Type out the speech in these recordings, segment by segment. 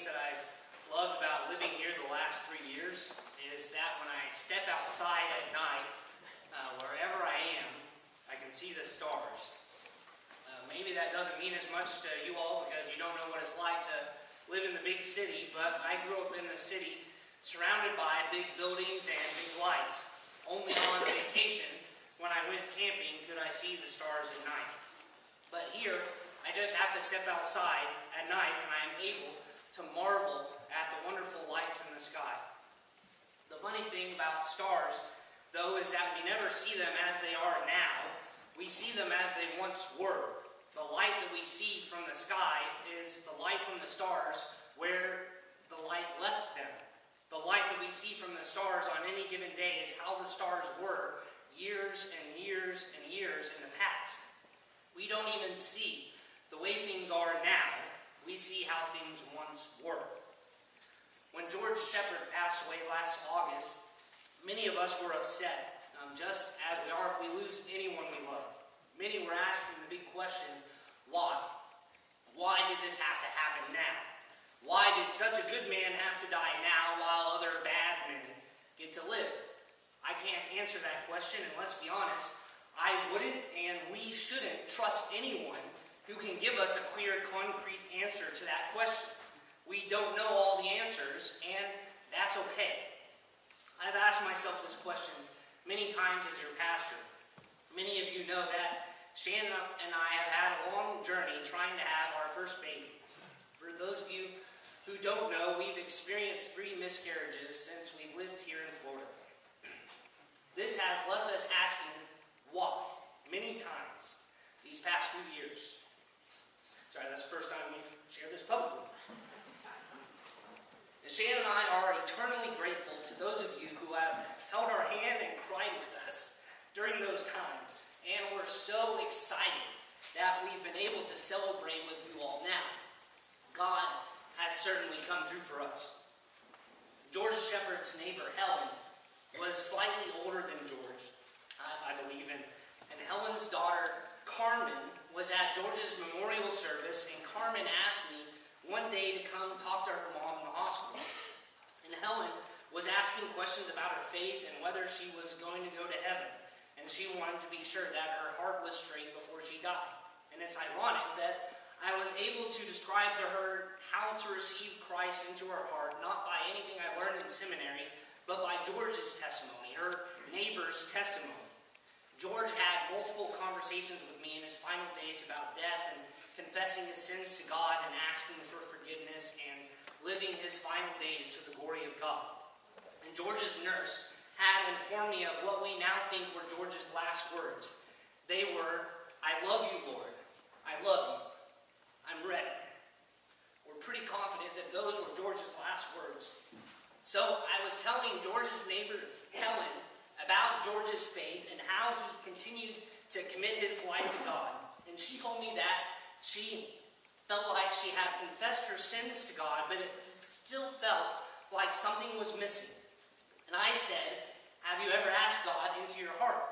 things that I've loved about living here the last 3 years is that when I step outside at night, wherever I am, I can see the stars. Maybe that doesn't mean as much to you all because you don't know what it's like to live in the big city, but I grew up in the city surrounded by big buildings and big lights. Only on vacation, when I went camping, could I see the stars at night. But here, I just have to step outside at night and I am able to marvel at the wonderful lights in the sky. The funny thing about stars, though, is that we never see them as they are now. We see them as they once were. The light that we see from the sky is the light from the stars where the light left them. The light that we see from the stars on any given day is how the stars were years and years and years in the past. We don't even see the way things are now. We see how things once were. When George Shepard passed away last August, many of us were upset, just as we are if we lose anyone we love. Many were asking the big question, why? Why did this have to happen now? Why did such a good man have to die now while other bad men get to live? I can't answer that question, and let's be honest, I wouldn't and we shouldn't trust anyone who can give us a clear, concrete answer to that question. We don't know all the answers, and that's okay. I've asked myself this question many times as your pastor. Many of you know that Shannon and I have had a long journey trying to have our first baby. For those of you who don't know, we've experienced 3 miscarriages since we lived here in Florida. This has left us asking why many times these past few years. Sorry, that's the first time we've shared this publicly. And Shannon and I are eternally grateful to those of you who have held our hand and cried with us during those times. And we're so excited that we've been able to celebrate with you all now. God has certainly come through for us. George Shepard's neighbor, Helen, was slightly older than George, I believe, and Helen's daughter, Carmen, was at George's memorial service, and Carmen asked me one day to come talk to her mom in the hospital. And Helen was asking questions about her faith and whether she was going to go to heaven, and she wanted to be sure that her heart was straight before she died. And it's ironic that I was able to describe to her how to receive Christ into her heart, not by anything I learned in seminary, but by George's testimony, her neighbor's testimony. George had multiple conversations with me in his final days about death and confessing his sins to God and asking for forgiveness and living his final days to the glory of God. And George's nurse had informed me of what we now think were George's last words. They were, "I love you, Lord. I love you. I'm ready." We're pretty confident that those were George's last words. So I was telling George's neighbor, Helen, about George's faith and how he continued to commit his life to God. And she told me that she felt like she had confessed her sins to God, but it still felt like something was missing. And I said, "Have you ever asked God into your heart?"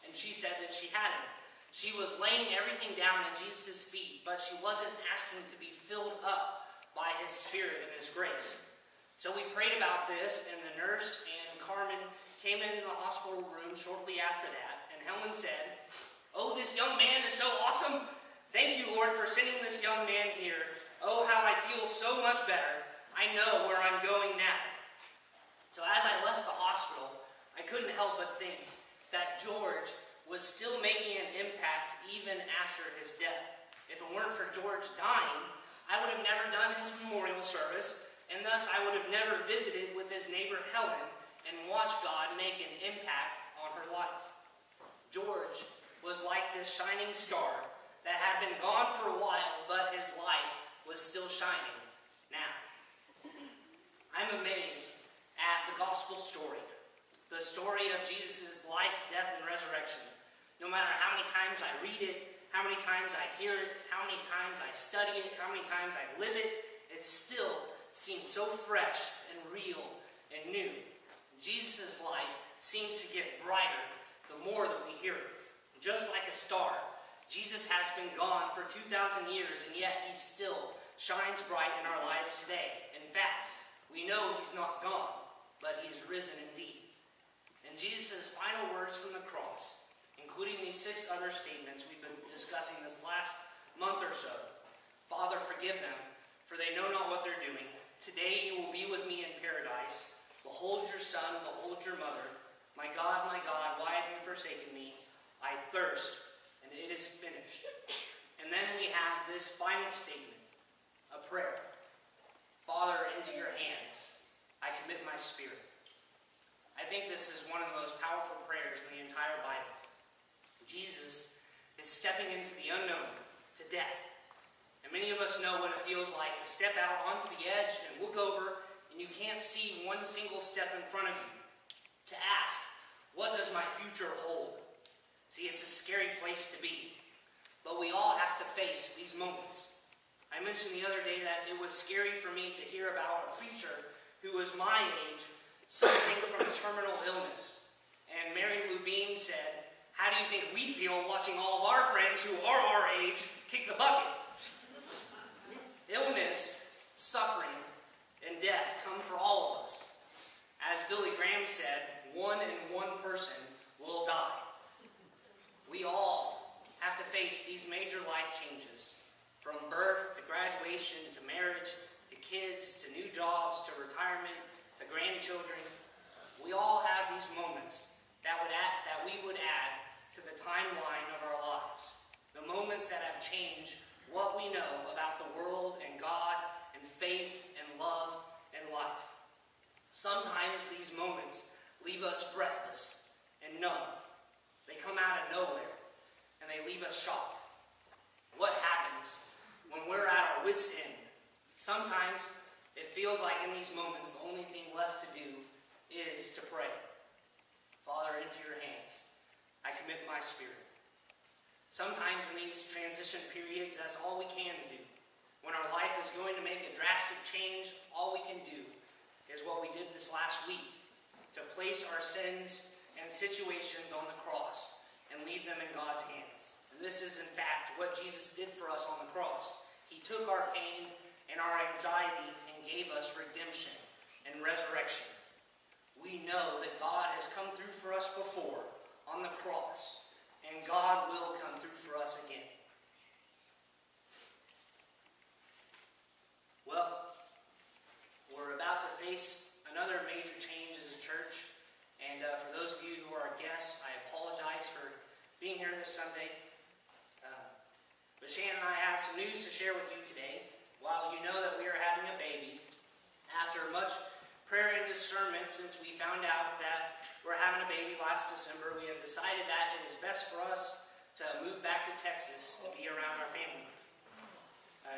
And she said that she hadn't. She was laying everything down at Jesus' feet, but she wasn't asking to be filled up by His Spirit and His grace. So we prayed about this, and the nurse and Carmen came in the hospital room shortly after that, and Helen said, "Oh, this young man is so awesome. Thank you, Lord, for sending this young man here. Oh, how I feel so much better. I know where I'm going now." So as I left the hospital, I couldn't help but think that George was still making an impact even after his death. If it weren't for George dying, I would have never done his memorial service, and thus I would have never visited with his neighbor Helen and watched God make an impact on her life. George was like this shining star that had been gone for a while, but his light was still shining now. I'm amazed at the gospel story, the story of Jesus' life, death, and resurrection. No matter how many times I read it, how many times I hear it, how many times I study it, how many times I live it, it still seems so fresh and real and new. Jesus' light seems to get brighter the more that we hear it. Just like a star, Jesus has been gone for 2,000 years, and yet He still shines bright in our lives today. In fact, we know he's not gone, but he's risen indeed. And Jesus' final words from the cross, including these 6 other statements we've been discussing this last month or so. Father, forgive them, for they know not what they're doing. Today you will be with me in paradise. Behold your son, behold your mother. My God, why have you forsaken me? I thirst, and it is finished. And then we have this final statement, a prayer. Father, into your hands I commit my spirit. I think this is one of the most powerful prayers in the entire Bible. Jesus is stepping into the unknown, to death. And many of us know what it feels like to step out onto the edge and look over, and you can't see one single step in front of you. To ask, what does my future hold? See, it's a scary place to be. But we all have to face these moments. I mentioned the other day that it was scary for me to hear about a preacher who was my age suffering from a terminal illness. And Mary Lou Beam said, how do you think we feel watching all of our friends who are our age kick the bucket? Illness, suffering, and death come for all of us. As Billy Graham said, 1 person will die. We all have to face these major life changes, from birth to graduation to marriage to kids to new jobs to retirement to grandchildren. We all have these moments that we would add to the timeline of our lives. The moments that have changed what we know about the world and God and faith and love and life. Sometimes these moments leave us breathless and numb. They come out of nowhere and they leave us shocked. What happens when we're at our wits' end? Sometimes it feels like in these moments the only thing left to do is to pray. Father, into your hands I commit my spirit. Sometimes in these transition periods, that's all we can do. When our life is going to make a drastic change, all we can do is what we did this last week, to place our sins and situations on the cross and leave them in God's hands. And this is, in fact, what Jesus did for us on the cross. He took our pain and our anxiety and gave us redemption and resurrection. We know that God has come through for us before on the cross, and God will come through for us again. Well, we're about to face another major change as a church, and for those of you who are guests, I apologize for being here this Sunday. But Shannon and I have some news to share with you today. While you know that we are having a baby, after much prayer and discernment, since we found out that we're having a baby last December, we have decided that it is best for us to move back to Texas to be around our family.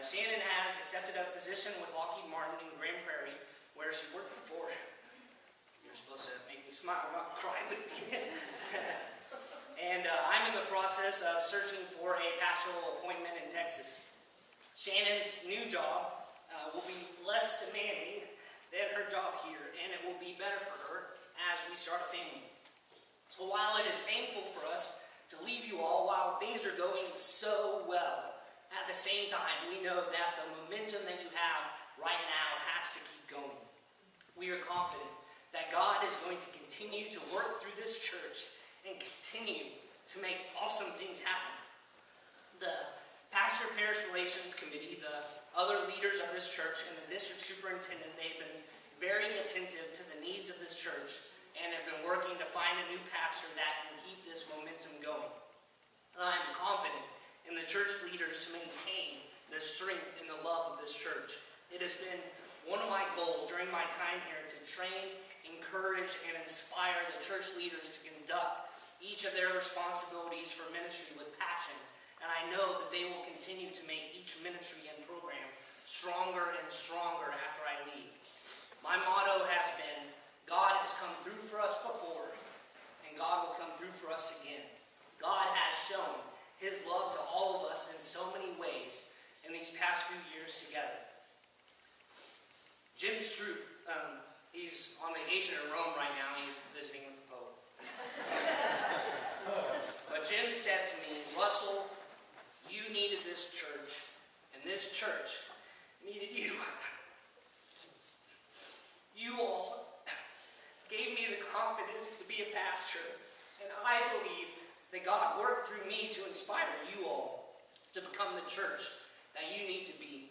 Shannon has accepted a position with Lockheed Martin in Grand Prairie, where she worked before. You're supposed to make me smile, not cry with me. And I'm in the process of searching for a pastoral appointment in Texas. Shannon's new job will be less demanding than her job here, and it will be better for her as we start a family. So while it is painful for us to leave you all while things are going so well, at the same time, we know that the momentum that you have right now has to keep going. We are confident that God is going to continue to work through this church and continue to make awesome things happen. The Pastor Parish Relations Committee, the other leaders of this church, and the district superintendent, they've been very attentive to the needs of this church and have been working to find a new pastor that can keep this momentum going. I'm confident in the church leaders to maintain the strength and the love of this church. It has been one of my goals during my time here to train, encourage, and inspire the church leaders to conduct each of their responsibilities for ministry with passion. And I know that they will continue to make each ministry and program stronger and stronger after I leave. My motto has been, God has come through for us before, and God will come through for us again. God has shown his love to all of us in so many ways in these past few years together. Jim Stroop, he's on vacation in Rome right now. He's visiting with the Pope. But Jim said to me, Russell, you needed this church, and this church needed you. You all gave me the confidence to be a pastor, and I believe that God worked through me to inspire you all to become the church that you need to be.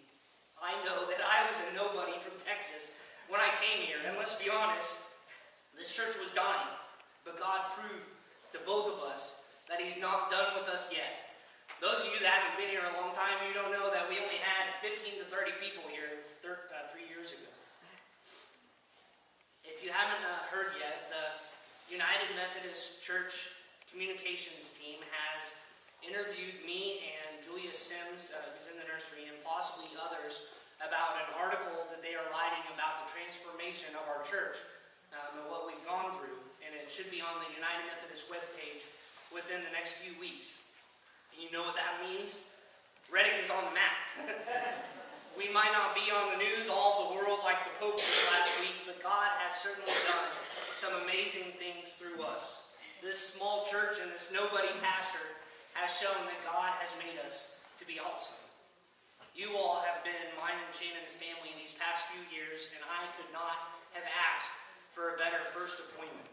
I know that I was a nobody from Texas when I came here, and let's be honest, this church was dying, but God proved to both of us that He's not done with us yet. Those of you that haven't been here a long time, you don't know that we only had 15 to 30 people here 3 years ago. If you haven't heard yet, the United Methodist Church communications team has interviewed me and Julia Sims, who's in the nursery, and possibly others about an article that they are writing about the transformation of our church and what we've gone through. And it should be on the United Methodist webpage within the next few weeks. And you know what that means? Reddick is on the map. We might not be on the news all the world like the Pope was last week, but God has certainly done some amazing things through us. This small church and this nobody pastor has shown that God has made us to be awesome. You all have been mine and Shannon's family these past few years, and I could not have asked for a better first appointment.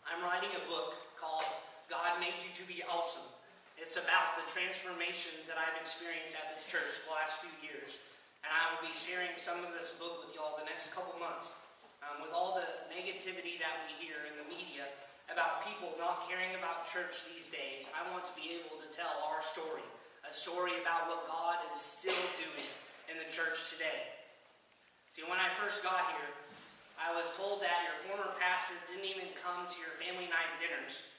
I'm writing a book called God Made You to Be Awesome. It's about the transformations that I've experienced at this church the last few years. And I will be sharing some of this book with you all the next couple months. With all the negativity that we hear in the media about people not caring about church these days, I want to be able to tell our story. A story about what God is still doing in the church today. See, when I first got here, I was told that your former pastor didn't even come to your family night dinners.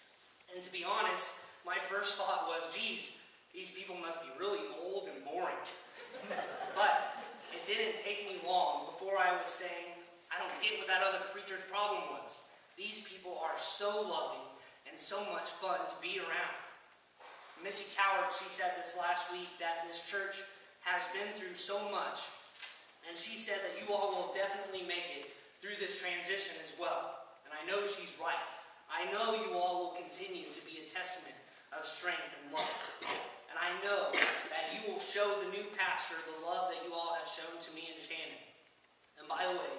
And to be honest, my first thought was, geez, these people must be really old and boring. But it didn't take me long before I was saying, I don't get what that other preacher's problem was. These people are so loving and so much fun to be around. Missy Coward, she said this last week that this church has been through so much. And she said that you all will definitely make it through this transition as well. And I know she's right. I know you all will continue to be a testament of strength and love. And I know that you will show the new pastor the love that you all have shown to me and Shannon. And by the way,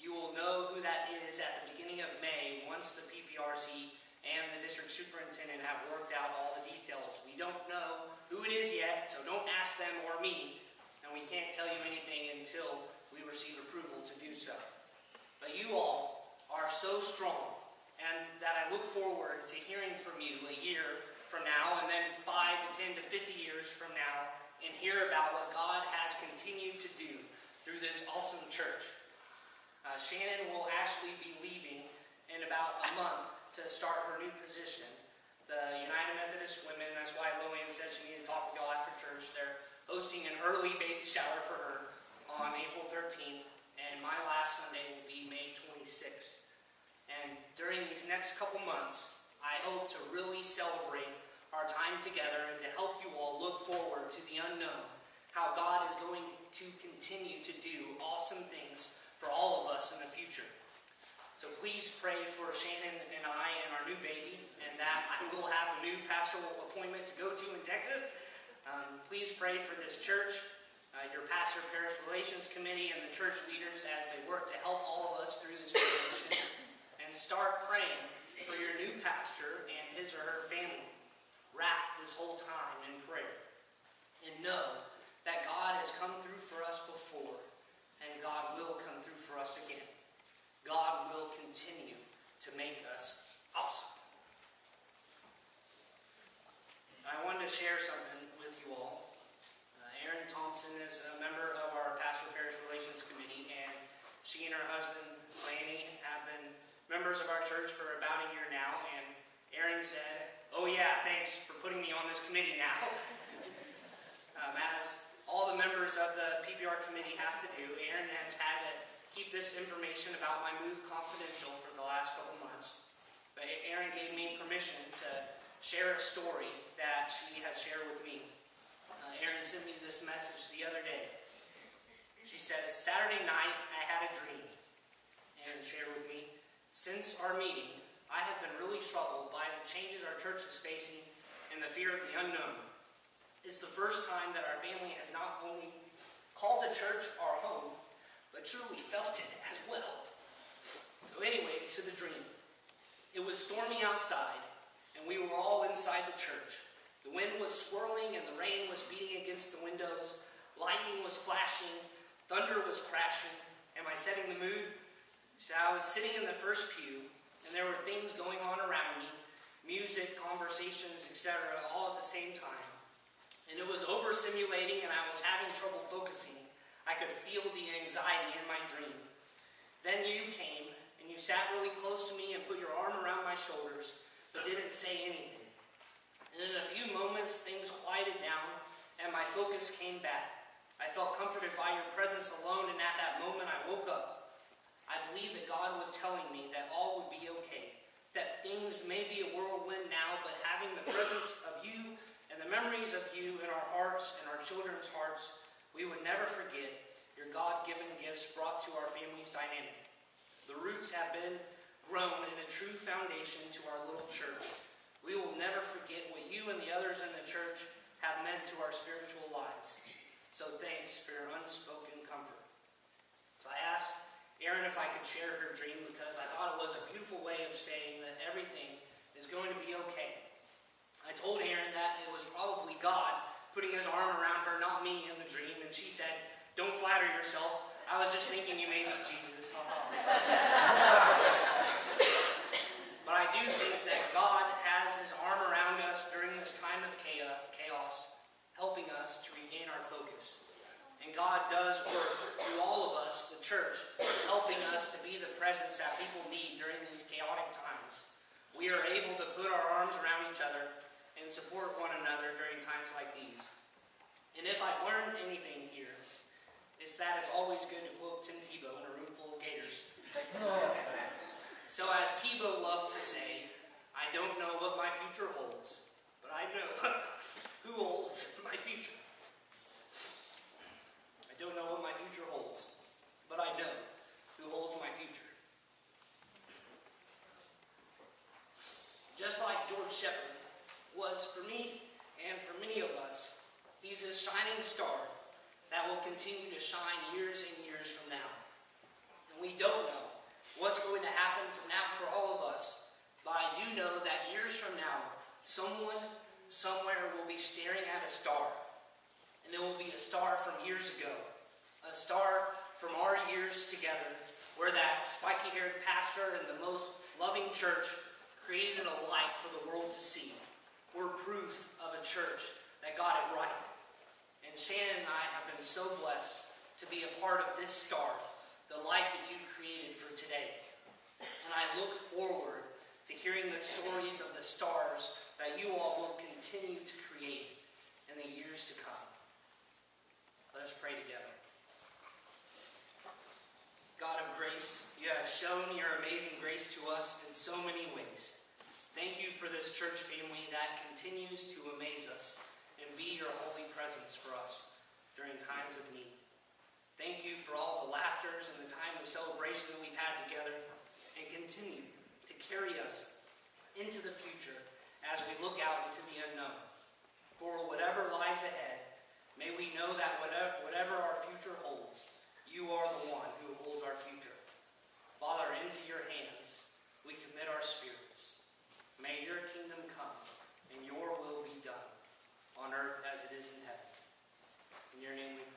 you will know who that is at the beginning of May once the PPRC and the district superintendent have worked out all the details. We don't know who it is yet, so don't ask them or me. And we can't tell you anything until we receive approval to do so. But you all are so strong, and that I look forward to hearing from you a year from now, and then 5 to 10 to 50 years from now, and hear about what God has continued to do through this awesome church. Shannon will actually be leaving in about a month to start her new position. The United Methodist Women, that's why Lillian said she needed to talk with y'all after church. They're hosting an early baby shower for her on April 13th, and my last Sunday will be May 26th. And during these next couple months, I hope to really celebrate our time together and to help you all look forward to the unknown, how God is going to continue to do awesome things for all of us in the future. So please pray for Shannon and I and our new baby, and that I will have a new pastoral appointment to go to in Texas. Please pray for this church, your pastor parish relations committee, and the church leaders as they work to help all of us through this transition. And start praying for your new pastor and his or her family. Wrap this whole time in prayer. And know that God has come through for us before, and God will come through for us again. God will continue to make us awesome. I wanted to share something with you all. Erin Thompson is a member of our Pastoral Parish Relations Committee, and she and her husband, Lanny, have been members of our church for about a year now. And Erin said, oh yeah, thanks for putting me on this committee now. As all the members of the PPR committee have to do, Erin has had to keep this information about my move confidential for the last couple months. But Erin gave me permission to share a story that she had shared with me. Erin sent me this message the other day. She says, Saturday night I had a dream. Erin shared with me, since our meeting, I have been really troubled by the changes our church is facing and the fear of the unknown. It's the first time that our family has not only called the church our home, but truly felt it as well. So anyways, to the dream. It was stormy outside, and we were all inside the church. The wind was swirling, and the rain was beating against the windows. Lightning was flashing. Thunder was crashing. Am I setting the mood? So I was sitting in the first pew, and there were things going on around me. Music, conversations, etc., all at the same time. And it was overstimulating, and I was having trouble focusing. I could feel the anxiety in my dream. Then you came, and you sat really close to me and put your arm around my shoulders, but didn't say anything. And in a few moments, things quieted down, and my focus came back. I felt comforted by your presence alone, and at that moment I woke up. I believe that God was telling me that all would be okay, that things may be a whirlwind now, but having the presence of you and the memories of you in our hearts and our children's hearts, we would never forget your God-given gifts brought to our family's dynamic. The roots have been grown in a true foundation to our little church. We will never forget what you and the others in the church have meant to our spiritual lives. So thanks for your unspoken comfort. So I asked Erin if I could share her dream because I thought it was a beautiful way of saying that everything is going to be okay. I told Erin that it was probably God putting his arm around her, not me, in the dream, and she said, "Don't flatter yourself. I was just thinking you may be Jesus." But I do think that God has his arm around us during this time of chaos, helping us to regain our focus. And God does work through all of us, the church, helping us to be the presence that people need during these chaotic times. We are able to put our arms around each other and support one another during times like these. And if I've learned anything here, it's that it's always good to quote Tim Tebow in a room full of gators. So as Tebow loves to say, I don't know what my future holds, but I know who holds my future. I don't know what my future holds, but I know who holds my future. Just like George Shepard was for me and for many of us, he's a shining star that will continue to shine years and years from now. And we don't know what's going to happen from now for all of us, but I do know that years from now, someone, somewhere will be staring at a star. And it will be a star from years ago, a star from our years together, where that spiky-haired pastor in the most loving church created a light for the world to see. We're proof of a church that got it right. And Shannon and I have been so blessed to be a part of this star, the light that you've created for today. And I look forward to hearing the stories of the stars that you all will continue to create in the years to come. Let us pray together. God of grace, you have shown your amazing grace to us in so many ways. Thank you for this church family that continues to amaze us and be your holy presence for us during times of need. Thank you for all the laughters and the time of celebration that we've had together, and continue to carry us into the future as we look out into the unknown. For whatever lies ahead, may we know that whatever our future holds, you are the one who holds our future. Father, into your hands we commit our spirits. May your kingdom come and your will be done on earth as it is in heaven. In your name we pray.